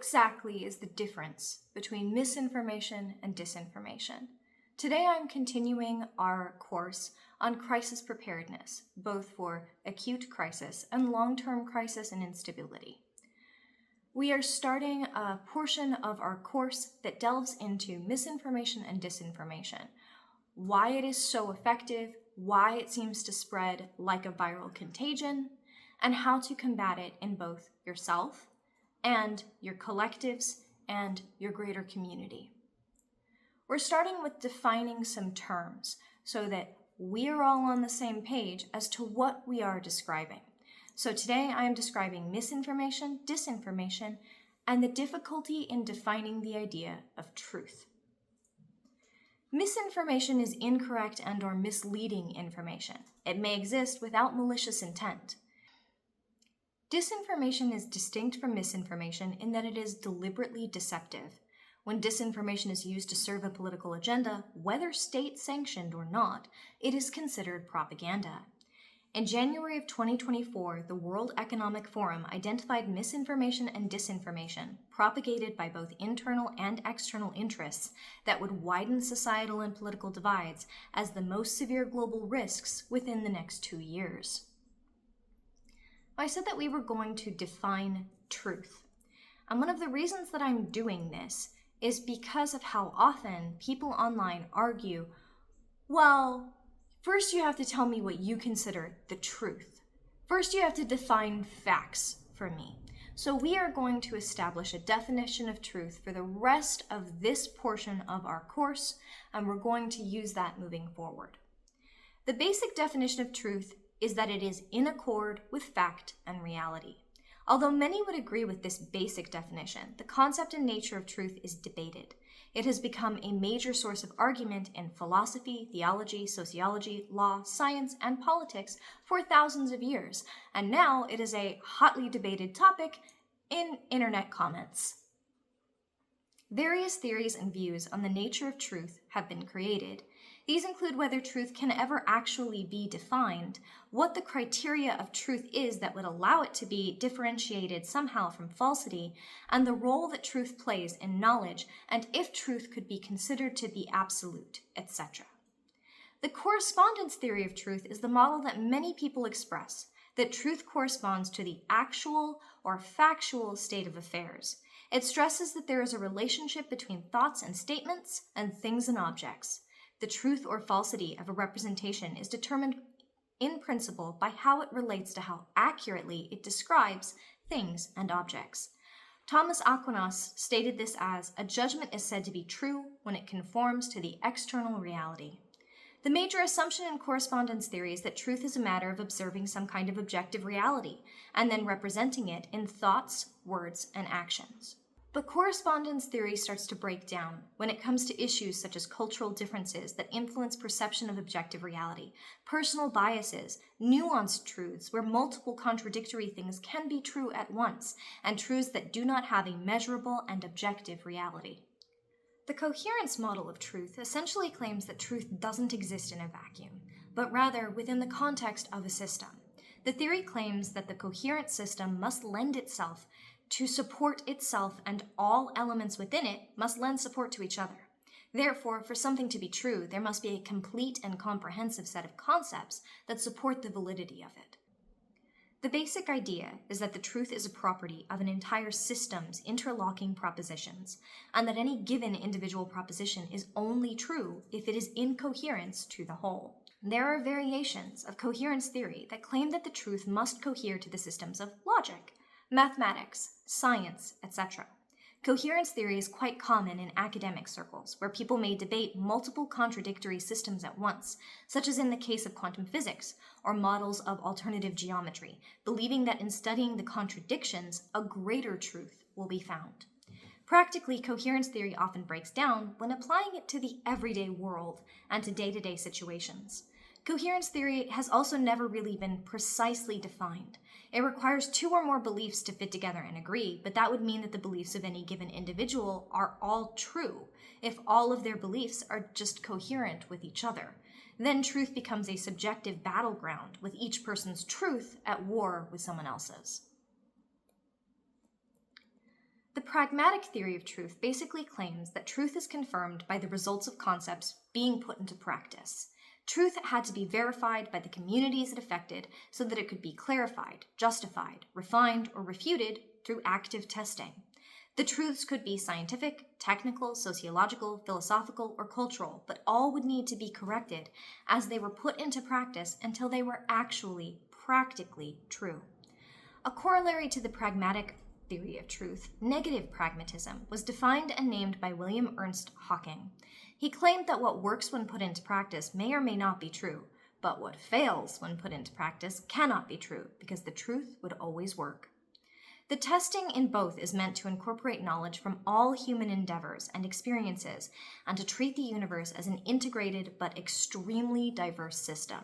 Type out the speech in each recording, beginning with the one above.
exactly is the difference between misinformation and disinformation? Today I'm continuing our course on crisis preparedness, both for acute crisis and long-term crisis and instability. We are starting a portion of our course that delves into misinformation and disinformation, why it is so effective, why it seems to spread like a viral contagion, and how to combat it in both yourself and your collectives and your greater community. We're starting with defining some terms so that we're all on the same page as to what we are describing. So today I am describing misinformation, disinformation, and the difficulty in defining the idea of truth. Misinformation is incorrect and/or misleading information. It may exist without malicious intent. Disinformation is distinct from misinformation in that it is deliberately deceptive. When disinformation is used to serve a political agenda, whether state-sanctioned or not, it is considered propaganda. In January of 2024, the World Economic Forum identified misinformation and disinformation, propagated by both internal and external interests, that would widen societal and political divides as the most severe global risks within the next 2 years. I said that we were going to define truth. And one of the reasons that I'm doing this is because of how often people online argue, well, first you have to tell me what you consider the truth. First you have to define facts for me. So we are going to establish a definition of truth for the rest of this portion of our course, and we're going to use that moving forward. The basic definition of truth is that it is in accord with fact and reality. Although many would agree with this basic definition, the concept and nature of truth is debated. It has become a major source of argument in philosophy, theology, sociology, law, science, and politics for thousands of years, and now it is a hotly debated topic in internet comments. Various theories and views on the nature of truth have been created. These include whether truth can ever actually be defined, what the criteria of truth is that would allow it to be differentiated somehow from falsity, and the role that truth plays in knowledge, and if truth could be considered to be absolute, etc. The correspondence theory of truth is the model that many people express, that truth corresponds to the actual or factual state of affairs. It stresses that there is a relationship between thoughts and statements and things and objects. The truth or falsity of a representation is determined in principle by how it relates to how accurately it describes things and objects. Thomas Aquinas stated this as, a judgment is said to be true when it conforms to the external reality. The major assumption in correspondence theory is that truth is a matter of observing some kind of objective reality and then representing it in thoughts, words, and actions. But correspondence theory starts to break down when it comes to issues such as cultural differences that influence perception of objective reality, personal biases, nuanced truths where multiple contradictory things can be true at once, and truths that do not have a measurable and objective reality. The coherence model of truth essentially claims that truth doesn't exist in a vacuum, but rather within the context of a system. The theory claims that the coherent system must lend itself to support itself, and all elements within it must lend support to each other. Therefore, for something to be true, there must be a complete and comprehensive set of concepts that support the validity of it. The basic idea is that the truth is a property of an entire system's interlocking propositions, and that any given individual proposition is only true if it is in coherence to the whole. There are variations of coherence theory that claim that the truth must cohere to the systems of logic, mathematics, science, etc. Coherence theory is quite common in academic circles, where people may debate multiple contradictory systems at once, such as in the case of quantum physics, or models of alternative geometry, believing that in studying the contradictions, a greater truth will be found. Practically, coherence theory often breaks down when applying it to the everyday world and to day-to-day situations. Coherence theory has also never really been precisely defined. It requires two or more beliefs to fit together and agree, but that would mean that the beliefs of any given individual are all true if all of their beliefs are just coherent with each other. Then truth becomes a subjective battleground, with each person's truth at war with someone else's. The pragmatic theory of truth basically claims that truth is confirmed by the results of concepts being put into practice. Truth had to be verified by the communities it affected so that it could be clarified, justified, refined, or refuted through active testing. The truths could be scientific, technical, sociological, philosophical, or cultural, but all would need to be corrected as they were put into practice until they were actually, practically true. A corollary to the pragmatic theory of truth, negative pragmatism, was defined and named by William Ernst Hocking. He claimed that what works when put into practice may or may not be true, but what fails when put into practice cannot be true, because the truth would always work. The testing in both is meant to incorporate knowledge from all human endeavors and experiences and to treat the universe as an integrated but extremely diverse system.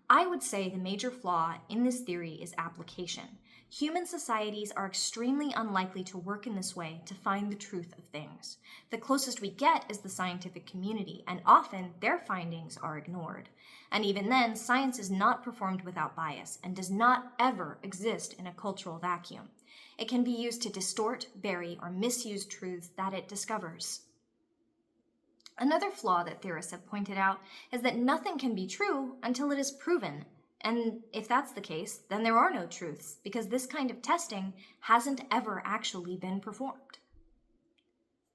I would say the major flaw in this theory is application. Human societies are extremely unlikely to work in this way to find the truth of things. The closest we get is the scientific community, and often their findings are ignored. And even then, science is not performed without bias and does not ever exist in a cultural vacuum. It can be used to distort, bury, or misuse truths that it discovers. Another flaw that theorists have pointed out is that nothing can be true until it is proven. And if that's the case, then there are no truths, because this kind of testing hasn't ever actually been performed.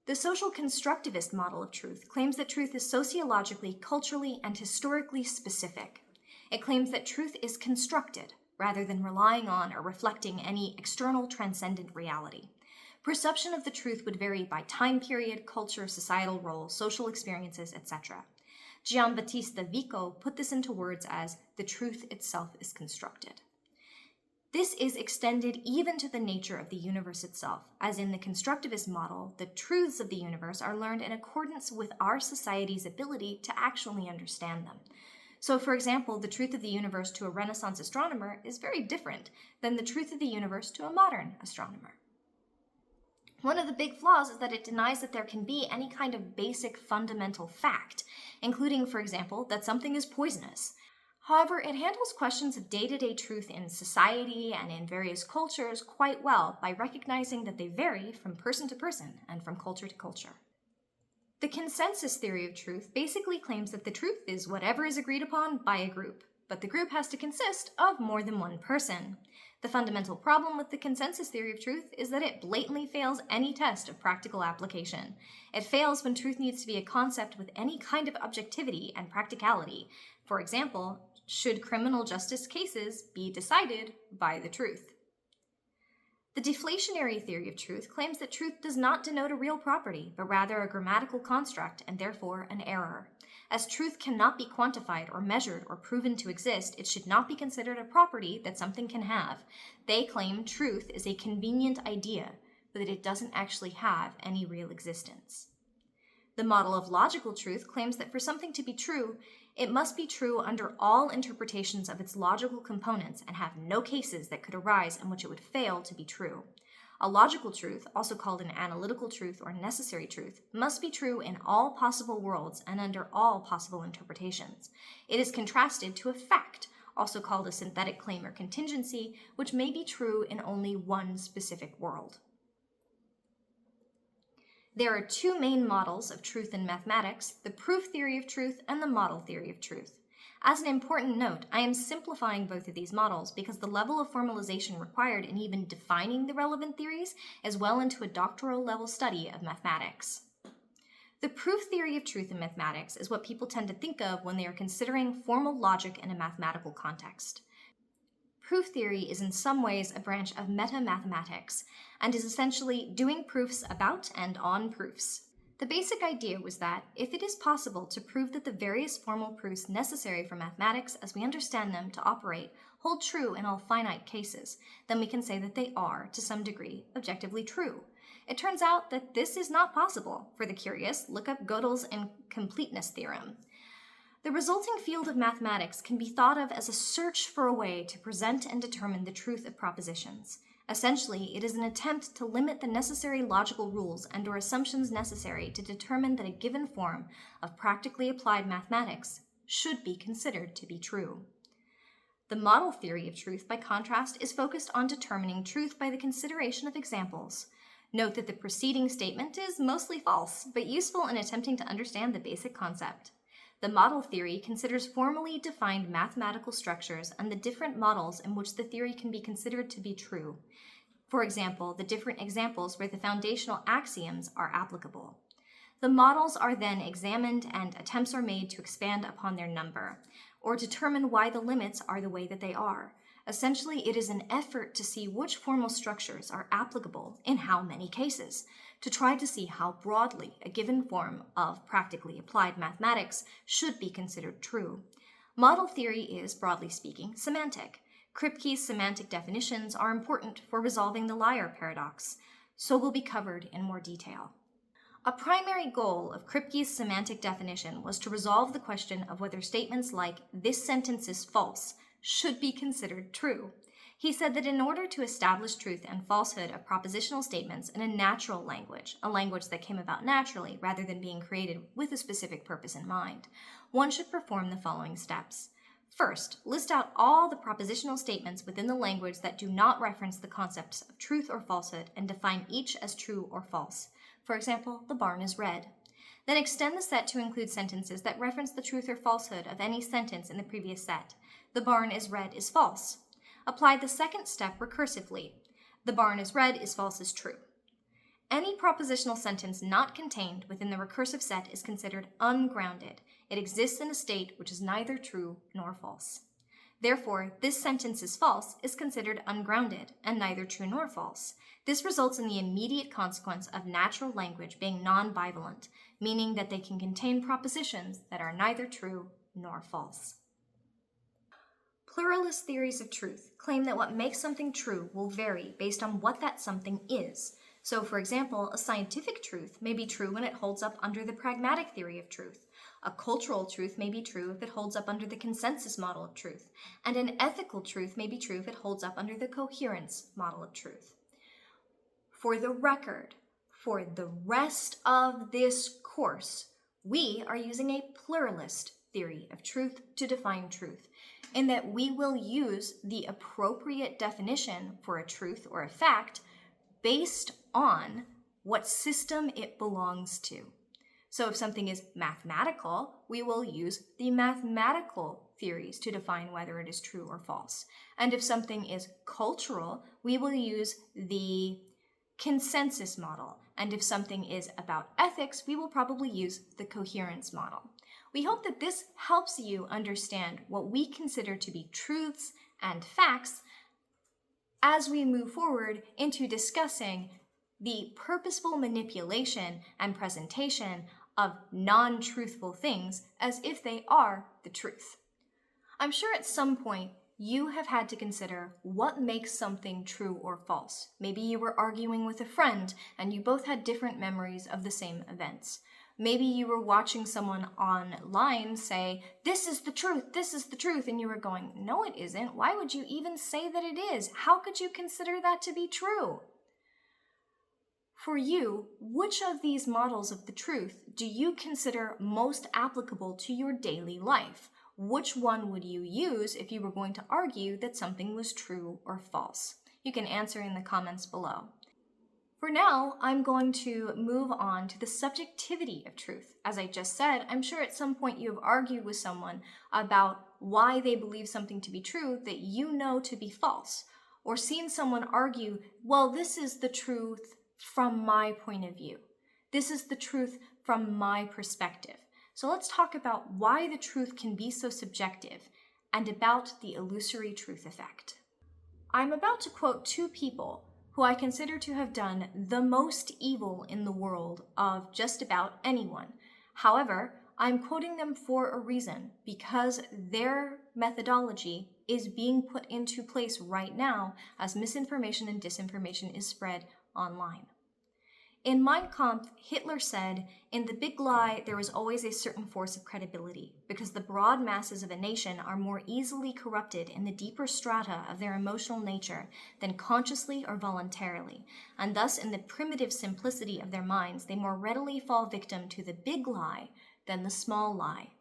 The social constructivist model of truth claims that truth is sociologically, culturally, and historically specific. It claims that truth is constructed, rather than relying on or reflecting any external transcendent reality. Perception of the truth would vary by time period, culture, societal role, social experiences, etc. Giambattista Vico put this into words as, the truth itself is constructed. This is extended even to the nature of the universe itself, as in the constructivist model, the truths of the universe are learned in accordance with our society's ability to actually understand them. So, for example, the truth of the universe to a Renaissance astronomer is very different than the truth of the universe to a modern astronomer. One of the big flaws is that it denies that there can be any kind of basic fundamental fact, including, for example, that something is poisonous. However, it handles questions of day-to-day truth in society and in various cultures quite well by recognizing that they vary from person to person and from culture to culture. The consensus theory of truth basically claims that the truth is whatever is agreed upon by a group, but the group has to consist of more than one person. The fundamental problem with the consensus theory of truth is that it blatantly fails any test of practical application. It fails when truth needs to be a concept with any kind of objectivity and practicality. For example, should criminal justice cases be decided by the truth? The deflationary theory of truth claims that truth does not denote a real property, but rather a grammatical construct and therefore an error. As truth cannot be quantified or measured or proven to exist, it should not be considered a property that something can have. They claim truth is a convenient idea, but that it doesn't actually have any real existence. The model of logical truth claims that for something to be true, it must be true under all interpretations of its logical components and have no cases that could arise in which it would fail to be true. A logical truth, also called an analytical truth or necessary truth, must be true in all possible worlds and under all possible interpretations. It is contrasted to a fact, also called a synthetic claim or contingency, which may be true in only one specific world. There are two main models of truth in mathematics, the proof theory of truth and the model theory of truth. As an important note, I am simplifying both of these models because the level of formalization required in even defining the relevant theories is well into a doctoral level study of mathematics. The proof theory of truth in mathematics is what people tend to think of when they are considering formal logic in a mathematical context. Proof theory is in some ways a branch of meta-mathematics and is essentially doing proofs about and on proofs. The basic idea was that if it is possible to prove that the various formal proofs necessary for mathematics as we understand them to operate hold true in all finite cases, then we can say that they are, to some degree, objectively true. It turns out that this is not possible. For the curious, look up Gödel's incompleteness theorem. The resulting field of mathematics can be thought of as a search for a way to present and determine the truth of propositions. Essentially, it is an attempt to limit the necessary logical rules and/or assumptions necessary to determine that a given form of practically applied mathematics should be considered to be true. The model theory of truth, by contrast, is focused on determining truth by the consideration of examples. Note that the preceding statement is mostly false, but useful in attempting to understand the basic concept. The model theory considers formally defined mathematical structures and the different models in which the theory can be considered to be true. For example, the different examples where the foundational axioms are applicable. The models are then examined and attempts are made to expand upon their number, or determine why the limits are the way that they are. Essentially, it is an effort to see which formal structures are applicable in how many cases, to try to see how broadly a given form of practically applied mathematics should be considered true. Model theory is, broadly speaking, semantic. Kripke's semantic definitions are important for resolving the liar paradox, so will be covered in more detail. A primary goal of Kripke's semantic definition was to resolve the question of whether statements like "this sentence is false" should be considered true. He said that in order to establish truth and falsehood of propositional statements in a natural language, a language that came about naturally rather than being created with a specific purpose in mind, one should perform the following steps. First, list out all the propositional statements within the language that do not reference the concepts of truth or falsehood and define each as true or false. For example, the barn is red. Then extend the set to include sentences that reference the truth or falsehood of any sentence in the previous set. The barn is red is false. Apply the second step recursively. The barn is red is false is true. Any propositional sentence not contained within the recursive set is considered ungrounded. It exists in a state which is neither true nor false. Therefore, "this sentence is false" is considered ungrounded and neither true nor false. This results in the immediate consequence of natural language being non-bivalent, meaning that they can contain propositions that are neither true nor false. Pluralist theories of truth claim that what makes something true will vary based on what that something is. So, for example, a scientific truth may be true when it holds up under the pragmatic theory of truth. A cultural truth may be true if it holds up under the consensus model of truth. And an ethical truth may be true if it holds up under the coherence model of truth. For the record, for the rest of this course, we are using a pluralist theory of truth to define truth, in that we will use the appropriate definition for a truth or a fact based on what system it belongs to. So if something is mathematical, we will use the mathematical theories to define whether it is true or false. And if something is cultural, we will use the consensus model. And if something is about ethics, we will probably use the coherence model. We hope that this helps you understand what we consider to be truths and facts as we move forward into discussing the purposeful manipulation and presentation of non-truthful things as if they are the truth. I'm sure at some point you have had to consider what makes something true or false. Maybe you were arguing with a friend and you both had different memories of the same events. Maybe you were watching someone online say, "This is the truth," and you were going, "No, it isn't. Why would you even say that it is? How could you consider that to be true?" For you, which of these models of the truth do you consider most applicable to your daily life? Which one would you use if you were going to argue that something was true or false? You can answer in the comments below. For now, I'm going to move on to the subjectivity of truth. As I just said, I'm sure at some point you have argued with someone about why they believe something to be true that you know to be false, or seen someone argue, "Well, this is the truth from my point of view. This is the truth from my perspective." So let's talk about why the truth can be so subjective and about the illusory truth effect. I'm about to quote two people who I consider to have done the most evil in the world of just about anyone. However, I'm quoting them for a reason, because their methodology is being put into place right now as misinformation and disinformation is spread online. In Mein Kampf, Hitler said, "In the big lie, there is always a certain force of credibility, because the broad masses of a nation are more easily corrupted in the deeper strata of their emotional nature than consciously or voluntarily, and thus in the primitive simplicity of their minds, they more readily fall victim to the big lie than the small lie."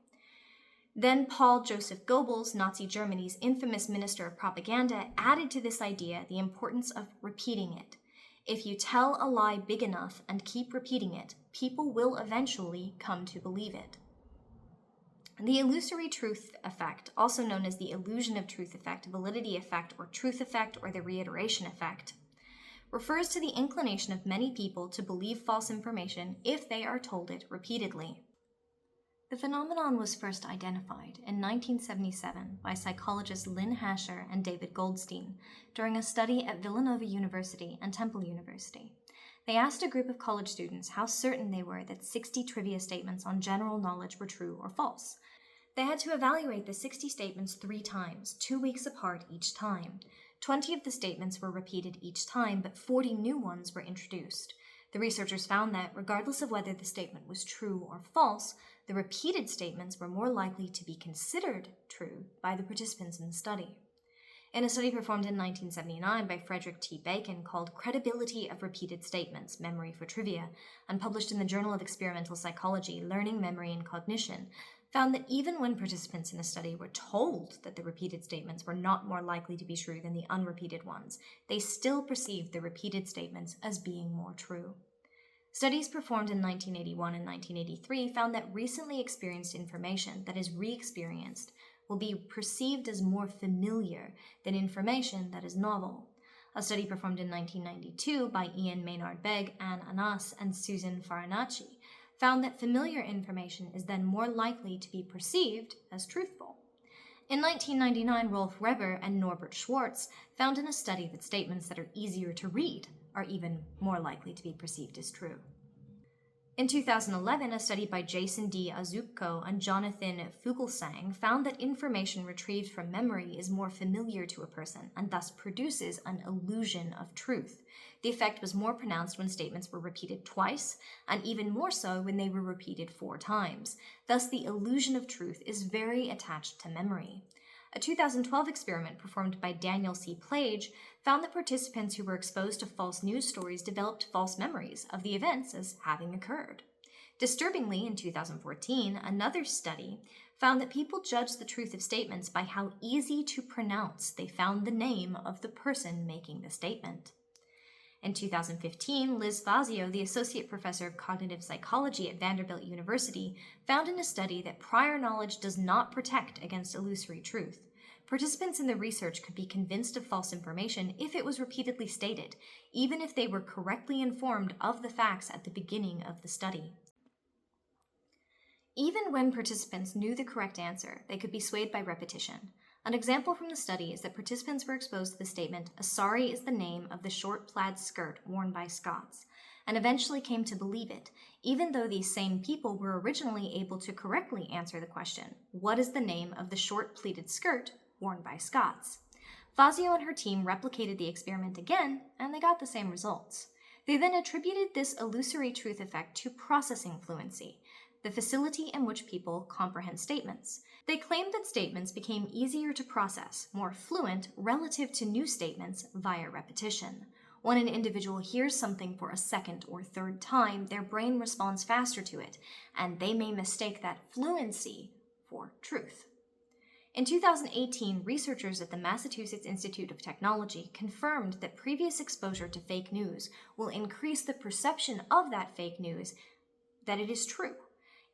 Then Paul Joseph Goebbels, Nazi Germany's infamous minister of propaganda, added to this idea the importance of repeating it. If you tell a lie big enough and keep repeating it, people will eventually come to believe it. The illusory truth effect, also known as the illusion of truth effect, validity effect, or truth effect, or the reiteration effect, refers to the inclination of many people to believe false information if they are told it repeatedly. The phenomenon was first identified in 1977 by psychologists Lynn Hasher and David Goldstein during a study at Villanova University and Temple University. They asked a group of college students how certain they were that 60 trivia statements on general knowledge were true or false. They had to evaluate the 60 statements 3 times, 2 weeks apart each time. 20 of the statements were repeated each time, but 40 new ones were introduced. The researchers found that, regardless of whether the statement was true or false, the repeated statements were more likely to be considered true by the participants in the study. In a study performed in 1979 by Frederick T. Bacon called Credibility of Repeated Statements, Memory for Trivia, and published in the Journal of Experimental Psychology, Learning, Memory, and Cognition, found that even when participants in a study were told that the repeated statements were not more likely to be true than the unrepeated ones, they still perceived the repeated statements as being more true. Studies performed in 1981 and 1983 found that recently experienced information that is re-experienced will be perceived as more familiar than information that is novel. A study performed in 1992 by Ian Maynard-Begg, Anne Anas, and Susan Farinacci found that familiar information is then more likely to be perceived as truthful. In 1999, Rolf Weber and Norbert Schwartz found in a study that statements that are easier to read are even more likely to be perceived as true. In 2011, a study by Jason D. Azupko and Jonathan Fugelsang found that information retrieved from memory is more familiar to a person and thus produces an illusion of truth. The effect was more pronounced when statements were repeated twice, and even more so when they were repeated 4 times. Thus, the illusion of truth is very attached to memory. A 2012 experiment performed by Daniel C. Plage found that participants who were exposed to false news stories developed false memories of the events as having occurred. Disturbingly, in 2014, another study found that people judged the truth of statements by how easy to pronounce they found the name of the person making the statement. In 2015, Liz Fazio, the associate professor of cognitive psychology at Vanderbilt University, found in a study that prior knowledge does not protect against illusory truth. Participants in the research could be convinced of false information if it was repeatedly stated, even if they were correctly informed of the facts at the beginning of the study. Even when participants knew the correct answer, they could be swayed by repetition. An example from the study is that participants were exposed to the statement, "Asari is the name of the short plaid skirt worn by Scots," and eventually came to believe it, even though these same people were originally able to correctly answer the question, "What is the name of the short pleated skirt worn by Scots?" Fazio and her team replicated the experiment again, and they got the same results. They then attributed this illusory truth effect to processing fluency, the facility in which people comprehend statements. They claimed that statements became easier to process, more fluent, relative to new statements via repetition. When an individual hears something for a second or third time, their brain responds faster to it, and they may mistake that fluency for truth. In 2018, researchers at the Massachusetts Institute of Technology confirmed that previous exposure to fake news will increase the perception of that fake news that it is true.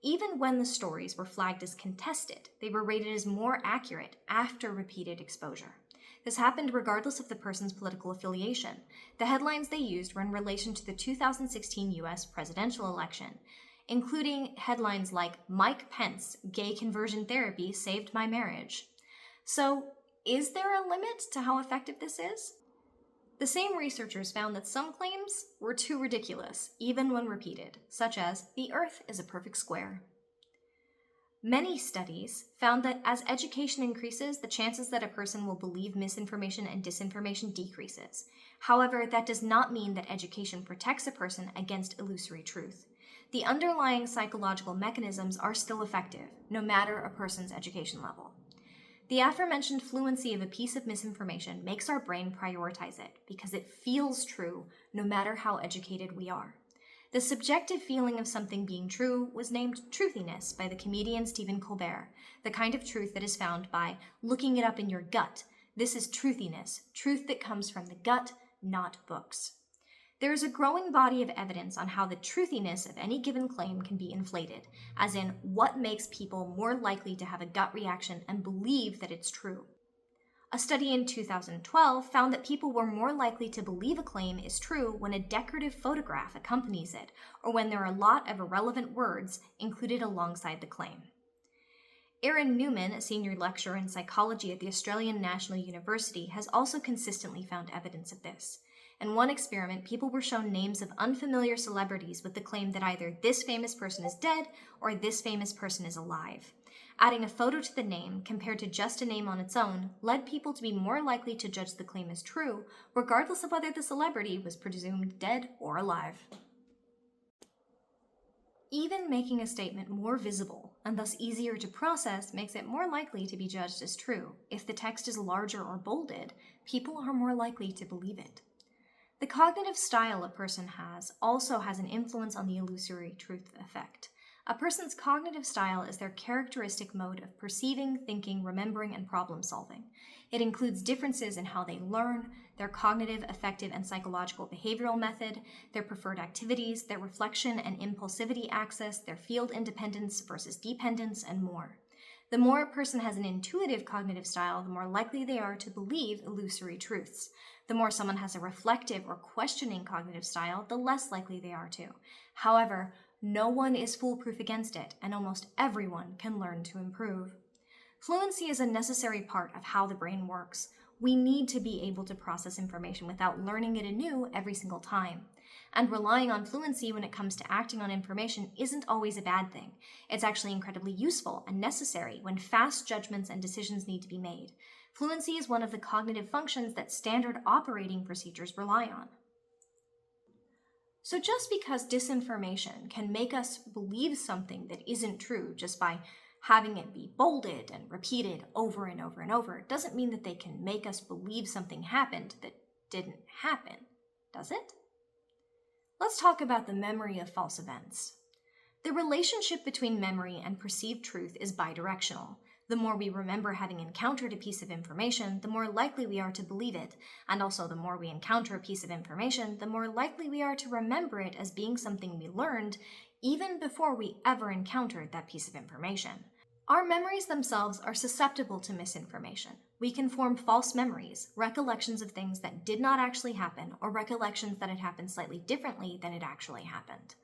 Even when the stories were flagged as contested, they were rated as more accurate after repeated exposure. This happened regardless of the person's political affiliation. The headlines they used were in relation to the 2016 US presidential election, including headlines like, "Mike Pence, gay conversion therapy saved my marriage." So, is there a limit to how effective this is? The same researchers found that some claims were too ridiculous, even when repeated, such as, "The Earth is a perfect square." Many studies found that as education increases, the chances that a person will believe misinformation and disinformation decreases. However, that does not mean that education protects a person against illusory truth. The underlying psychological mechanisms are still effective, no matter a person's education level. The aforementioned fluency of a piece of misinformation makes our brain prioritize it because it feels true no matter how educated we are. The subjective feeling of something being true was named truthiness by the comedian Stephen Colbert, the kind of truth that is found by looking it up in your gut. This is truthiness, truth that comes from the gut, not books. There is a growing body of evidence on how the truthiness of any given claim can be inflated, as in what makes people more likely to have a gut reaction and believe that it's true. A study in 2012 found that people were more likely to believe a claim is true when a decorative photograph accompanies it, or when there are a lot of irrelevant words included alongside the claim. Aaron Newman, a senior lecturer in psychology at the Australian National University, has also consistently found evidence of this. In one experiment, people were shown names of unfamiliar celebrities with the claim that either this famous person is dead or this famous person is alive. Adding a photo to the name, compared to just a name on its own, led people to be more likely to judge the claim as true, regardless of whether the celebrity was presumed dead or alive. Even making a statement more visible, and thus easier to process, makes it more likely to be judged as true. If the text is larger or bolded, people are more likely to believe it. The cognitive style a person has also has an influence on the illusory truth effect. A person's cognitive style is their characteristic mode of perceiving, thinking, remembering, and problem solving. It includes differences in how they learn, their cognitive, affective, and psychological behavioral method, their preferred activities, their reflection and impulsivity axis, their field independence versus dependence, and more. The more a person has an intuitive cognitive style, the more likely they are to believe illusory truths. The more someone has a reflective or questioning cognitive style, the less likely they are to. However, no one is foolproof against it, and almost everyone can learn to improve. Fluency is a necessary part of how the brain works. We need to be able to process information without learning it anew every single time. And relying on fluency when it comes to acting on information isn't always a bad thing. It's actually incredibly useful and necessary when fast judgments and decisions need to be made. Fluency is one of the cognitive functions that standard operating procedures rely on. So just because disinformation can make us believe something that isn't true just by having it be bolded and repeated over and over and over, doesn't mean that they can make us believe something happened that didn't happen, does it? Let's talk about the memory of false events. The relationship between memory and perceived truth is bidirectional. The more we remember having encountered a piece of information, the more likely we are to believe it, and also the more we encounter a piece of information, the more likely we are to remember it as being something we learned, even before we ever encountered that piece of information. Our memories themselves are susceptible to misinformation. We can form false memories, recollections of things that did not actually happen, or recollections that had happened slightly differently than it actually happened.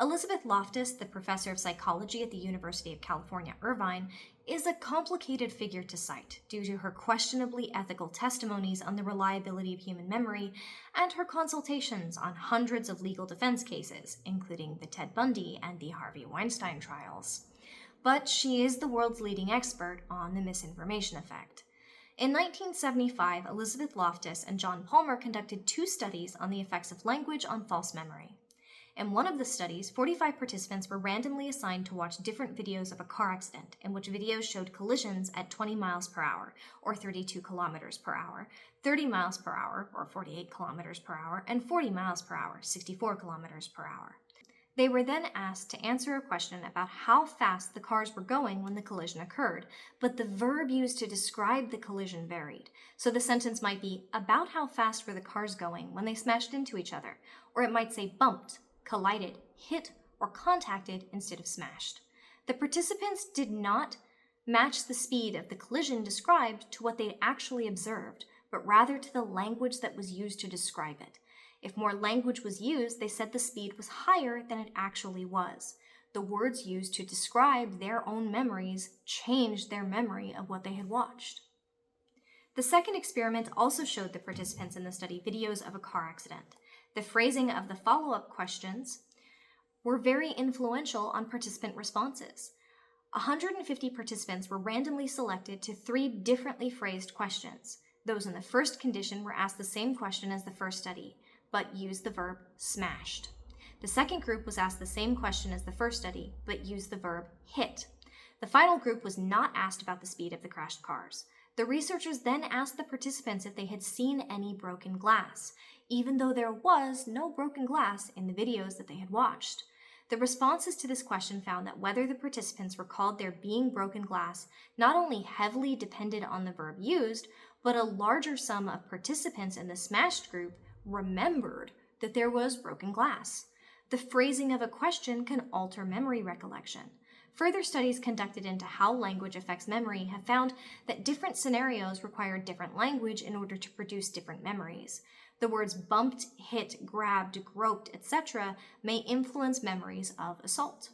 Elizabeth Loftus, the professor of psychology at the University of California, Irvine, is a complicated figure to cite due to her questionably ethical testimonies on the reliability of human memory and her consultations on hundreds of legal defense cases, including the Ted Bundy and the Harvey Weinstein trials. But she is the world's leading expert on the misinformation effect. In 1975, Elizabeth Loftus and John Palmer conducted 2 studies on the effects of language on false memory. In one of the studies, 45 participants were randomly assigned to watch different videos of a car accident, in which videos showed collisions at 20 miles per hour, or 32 kilometers per hour, 30 miles per hour, or 48 kilometers per hour, and 40 miles per hour, 64 kilometers per hour. They were then asked to answer a question about how fast the cars were going when the collision occurred, but the verb used to describe the collision varied. So the sentence might be, about how fast were the cars going when they smashed into each other, or it might say bumped, collided, hit, or contacted instead of smashed. The participants did not match the speed of the collision described to what they actually observed, but rather to the language that was used to describe it. If more language was used, they said the speed was higher than it actually was. The words used to describe their own memories changed their memory of what they had watched. The second experiment also showed the participants in the study videos of a car accident. The phrasing of the follow-up questions were very influential on participant responses. 150 participants were randomly selected to 3 differently phrased questions. Those in the first condition were asked the same question as the first study, but used the verb smashed. The second group was asked the same question as the first study, but used the verb hit. The final group was not asked about the speed of the crashed cars. The researchers then asked the participants if they had seen any broken glass, even though there was no broken glass in the videos that they had watched. The responses to this question found that whether the participants recalled there being broken glass not only heavily depended on the verb used, but a larger sum of participants in the smashed group remembered that there was broken glass. The phrasing of a question can alter memory recollection. Further studies conducted into how language affects memory have found that different scenarios require different language in order to produce different memories. The words bumped, hit, grabbed, groped, etc. may influence memories of assault.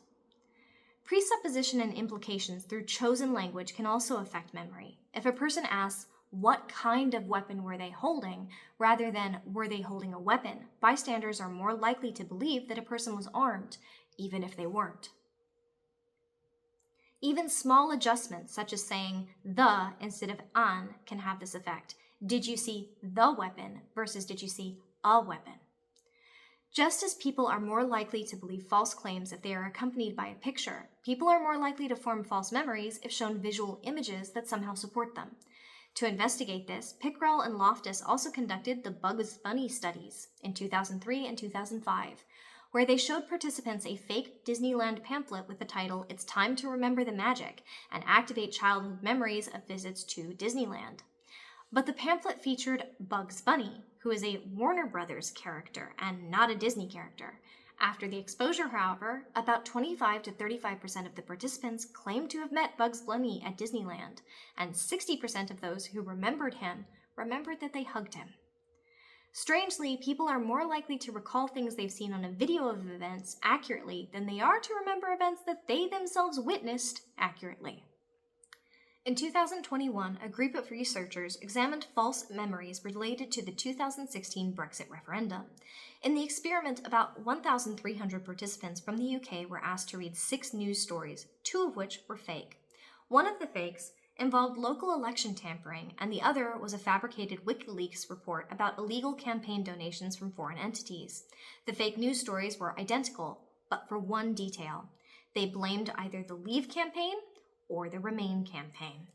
Presupposition and implications through chosen language can also affect memory. If a person asks, "What kind of weapon were they holding?" rather than "Were they holding a weapon?" bystanders are more likely to believe that a person was armed, even if they weren't. Even small adjustments, such as saying "the" instead of "an," can have this effect. Did you see the weapon versus did you see a weapon? Just as people are more likely to believe false claims if they are accompanied by a picture, people are more likely to form false memories if shown visual images that somehow support them. To investigate this, Pickrell and Loftus also conducted the Bugs Bunny studies in 2003 and 2005, where they showed participants a fake Disneyland pamphlet with the title "It's Time to Remember the Magic" and activate childhood memories of visits to Disneyland. But the pamphlet featured Bugs Bunny, who is a Warner Brothers character and not a Disney character. After the exposure, however, about 25 to 35% of the participants claimed to have met Bugs Bunny at Disneyland, and 60% of those who remembered him remembered that they hugged him. Strangely, people are more likely to recall things they've seen on a video of events accurately than they are to remember events that they themselves witnessed accurately. In 2021, a group of researchers examined false memories related to the 2016 Brexit referendum. In the experiment, about 1,300 participants from the UK were asked to read 6 news stories, 2 of which were fake. One of the fakes involved local election tampering, and the other was a fabricated WikiLeaks report about illegal campaign donations from foreign entities. The fake news stories were identical, but for one detail. They blamed either the Leave campaign or the Remain campaign.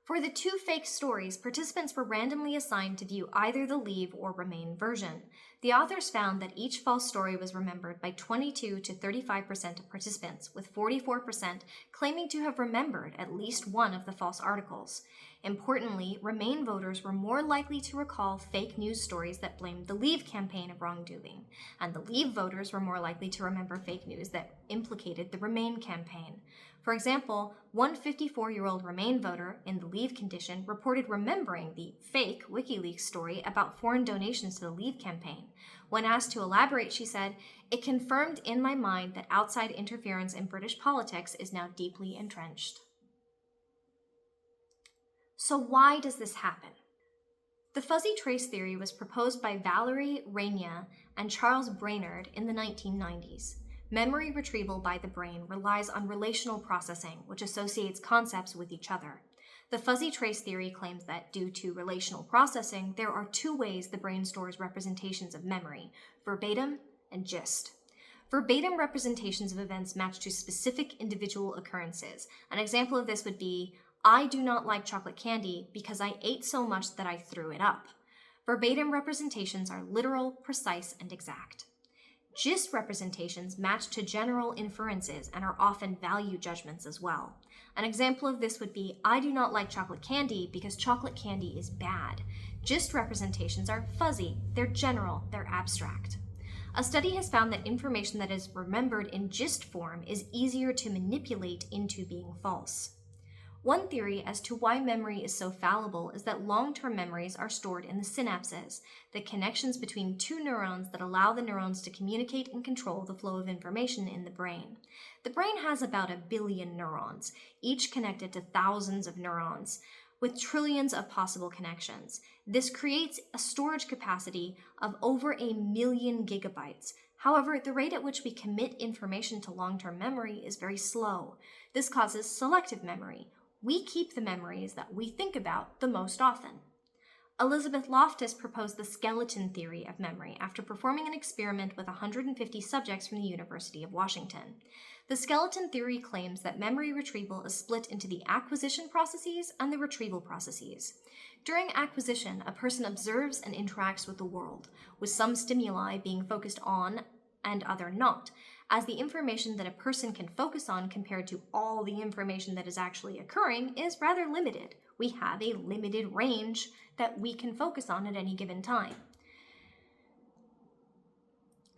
For the 2 fake stories, participants were randomly assigned to view either the Leave or Remain version. The authors found that each false story was remembered by 22 to 35% of participants, with 44% claiming to have remembered at least one of the false articles. Importantly, Remain voters were more likely to recall fake news stories that blamed the Leave campaign of wrongdoing, and the Leave voters were more likely to remember fake news that implicated the Remain campaign. For example, one 54-year-old Remain voter in the Leave condition reported remembering the fake WikiLeaks story about foreign donations to the Leave campaign. When asked to elaborate, she said, "It confirmed in my mind that outside interference in British politics is now deeply entrenched." So why does this happen? The fuzzy trace theory was proposed by Valerie Reyna and Charles Brainerd in the 1990s. Memory retrieval by the brain relies on relational processing, which associates concepts with each other. The fuzzy trace theory claims that, due to relational processing, there are 2 ways the brain stores representations of memory: verbatim and gist. Verbatim representations of events match to specific individual occurrences. An example of this would be, "I do not like chocolate candy because I ate so much that I threw it up." Verbatim representations are literal, precise, and exact. Gist representations match to general inferences and are often value judgments as well. An example of this would be, "I do not like chocolate candy because chocolate candy is bad." Gist representations are fuzzy, they're general, they're abstract. A study has found that information that is remembered in gist form is easier to manipulate into being false. One theory as to why memory is so fallible is that long-term memories are stored in the synapses, the connections between 2 neurons that allow the neurons to communicate and control the flow of information in the brain. The brain has about 1 billion neurons, each connected to thousands of neurons, with trillions of possible connections. This creates a storage capacity of over 1 million gigabytes. However, the rate at which we commit information to long-term memory is very slow. This causes selective memory. We keep the memories that we think about the most often. Elizabeth Loftus proposed the skeleton theory of memory after performing an experiment with 150 subjects from the University of Washington. The skeleton theory claims that memory retrieval is split into the acquisition processes and the retrieval processes. During acquisition, a person observes and interacts with the world, with some stimuli being focused on and other not, as the information that a person can focus on compared to all the information that is actually occurring is rather limited. We have a limited range that we can focus on at any given time.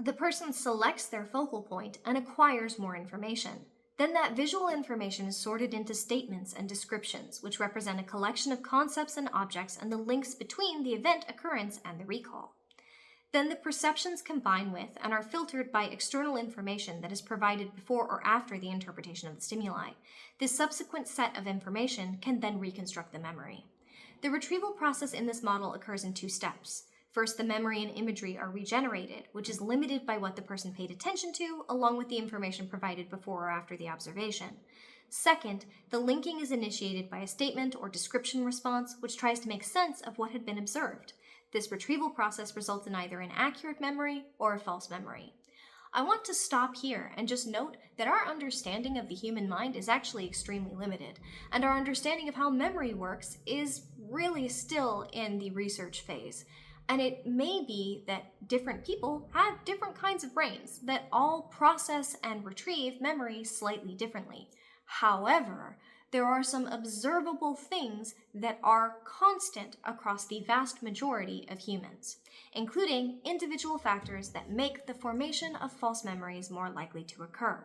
The person selects their focal point and acquires more information. Then that visual information is sorted into statements and descriptions, which represent a collection of concepts and objects and the links between the event occurrence and the recall. Then the perceptions combine with and are filtered by external information that is provided before or after the interpretation of the stimuli. This subsequent set of information can then reconstruct the memory. The retrieval process in this model occurs in 2 steps. First, the memory and imagery are regenerated, which is limited by what the person paid attention to, along with the information provided before or after the observation. Second, the linking is initiated by a statement or description response, which tries to make sense of what had been observed. This retrieval process results in either an accurate memory or a false memory. I want to stop here and just note that our understanding of the human mind is actually extremely limited, and our understanding of how memory works is really still in the research phase. And it may be that different people have different kinds of brains that all process and retrieve memory slightly differently. However, there are some observable things that are constant across the vast majority of humans, including individual factors that make the formation of false memories more likely to occur.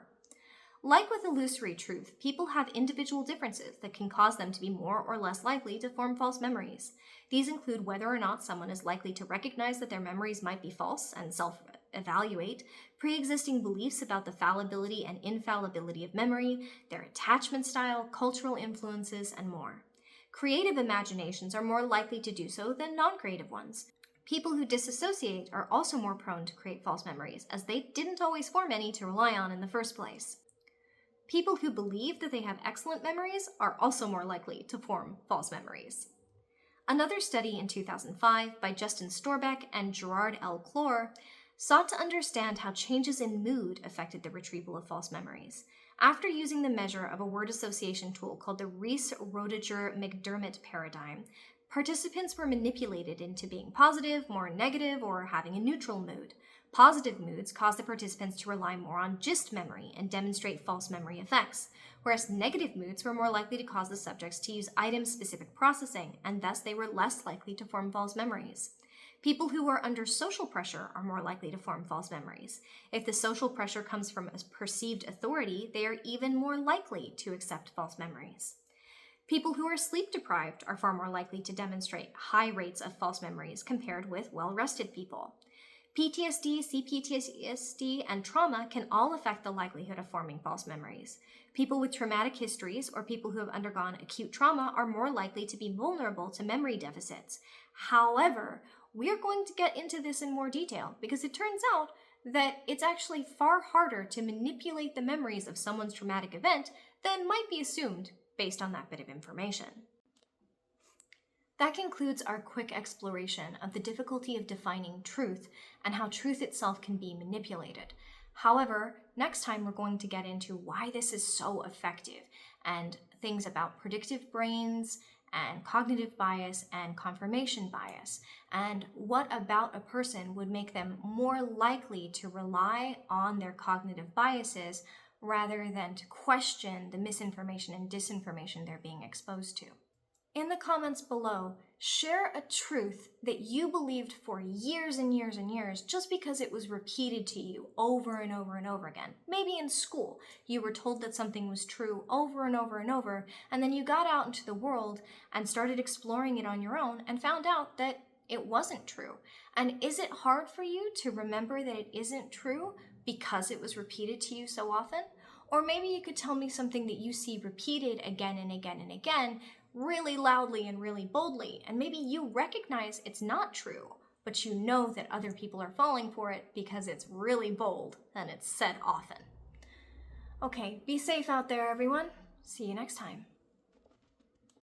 Like with illusory truth, people have individual differences that can cause them to be more or less likely to form false memories. These include whether or not someone is likely to recognize that their memories might be false and self-evaluate, pre-existing beliefs about the fallibility and infallibility of memory, their attachment style, cultural influences, and more. Creative imaginations are more likely to do so than non-creative ones. People who disassociate are also more prone to create false memories, as they didn't always form any to rely on in the first place. People who believe that they have excellent memories are also more likely to form false memories. Another study in 2005 by Justin Storbeck and Gerard L. Clore sought to understand how changes in mood affected the retrieval of false memories. After using the measure of a word association tool called the Rees-Roediger-McDermott paradigm, participants were manipulated into being positive, more negative, or having a neutral mood. Positive moods cause the participants to rely more on gist memory and demonstrate false memory effects, whereas negative moods were more likely to cause the subjects to use item-specific processing, and thus they were less likely to form false memories. People who are under social pressure are more likely to form false memories. If the social pressure comes from a perceived authority, they are even more likely to accept false memories. People who are sleep-deprived are far more likely to demonstrate high rates of false memories compared with well-rested people. PTSD, CPTSD, and trauma can all affect the likelihood of forming false memories. People with traumatic histories or people who have undergone acute trauma are more likely to be vulnerable to memory deficits. However, we're going to get into this in more detail because it turns out that it's actually far harder to manipulate the memories of someone's traumatic event than might be assumed based on that bit of information. That concludes our quick exploration of the difficulty of defining truth and how truth itself can be manipulated. However, next time we're going to get into why this is so effective and things about predictive brains and cognitive bias and confirmation bias, and what about a person would make them more likely to rely on their cognitive biases rather than to question the misinformation and disinformation they're being exposed to. In the comments below, share a truth that you believed for years and years and years just because it was repeated to you over and over and over again. Maybe in school, you were told that something was true over and over and over, and then you got out into the world and started exploring it on your own and found out that it wasn't true. And is it hard for you to remember that it isn't true because it was repeated to you so often? Or maybe you could tell me something that you see repeated again and again and again, really loudly and really boldly, and maybe you recognize it's not true, but you know that other people are falling for it because it's really bold and it's said often. Okay, be safe out there, everyone. See you next time.